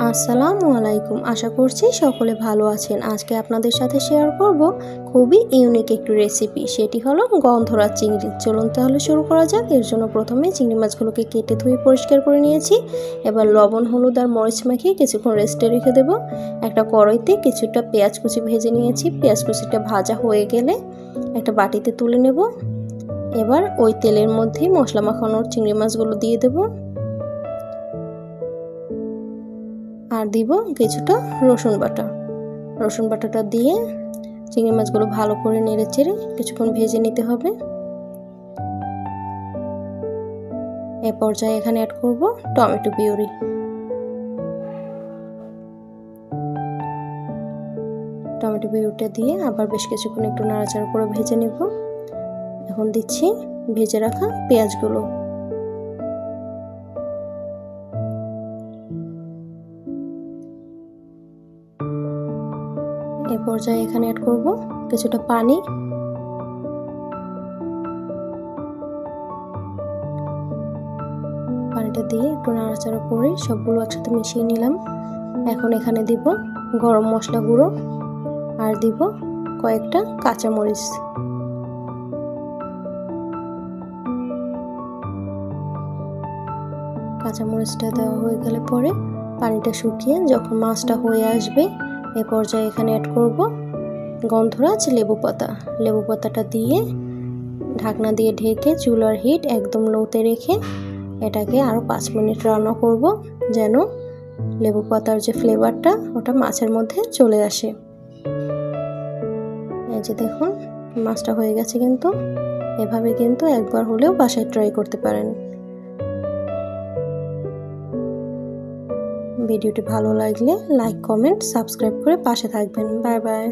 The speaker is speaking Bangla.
আসসালামু আলাইকুম। আশা করছি সকলে ভালো আছেন। আজকে আপনাদের সাথে শেয়ার করব খুবই ইউনিক একটি রেসিপি, সেটি হলো গন্ধরাজ চিংড়ি। চলুন তাহলে শুরু করা যাক। এর জন্য প্রথমে চিংড়ি মাছগুলোকে কেটে ধুয়ে পরিষ্কার করে নিয়েছি। এবার লবণ, হলুদ আর মরিচ মাখিয়ে কিছুক্ষণ রেস্টে রেখে দেব। একটা কড়াইতে কিছুটা পেঁয়াজ কুচি ভেজে নিয়েছি। পেঁয়াজ কুচিটা ভাজা হয়ে গেলে একটা বাটিতে তুলে নেব। এবার ওই তেলের মধ্যে মশলা মাখানোর চিংড়ি মাছগুলো দিয়ে দেবো আর দিব কিছুটা রসুন বাটাটা দিয়ে চিংড়ি মাছগুলো ভালো করে নেড়ে চেড়ে কিছুক্ষণ ভেজে নিতে হবে। এ পর্যায়ে এখানে অ্যাড করব টমেটো পিউরি। টমেটো পিউরিটা দিয়ে আবার বেশ কিছুক্ষণ একটু নাড়াচাড়া করে ভেজে নেব। এখন দিচ্ছি ভেজে রাখা পেঁয়াজগুলো। এ পর্যায়ে এখানে অ্যাড করব কিছুটা পানি। পানিটা দিয়ে একটু নাড়াচাড়া করে সবগুলো একসাথে মিশিয়ে নিলাম। এখন এখানে দিব গরম মশলা গুঁড়ো আর দিব কয়েকটা কাঁচামরিচ। কাঁচামরিচটা দেওয়া হয়ে গেলে পরে পানিটা শুকিয়ে যখন মাছটা হয়ে আসবে, এ পর্যায়ে এখানে অ্যাড করব গন্ধরাজ লেবু পাতাটা দিয়ে ঢাকনা দিয়ে ঢেকে চুলার হিট একদম লোতে রেখে এটাকে আরও 5 মিনিট রান্না করব, যেন লেবু পাতার যে ফ্লেভারটা ওটা মাছের মধ্যে চলে আসে। এই যে দেখুন মাছটা হয়ে গেছে। কিন্তু এভাবে কিন্তু একবার হলেও বাসায় ট্রাই করতে পারেন। ভিডিওটি ভালো লাগলে লাইক, কমেন্ট, সাবস্ক্রাইব করে পাশে থাকবেন। Bye bye.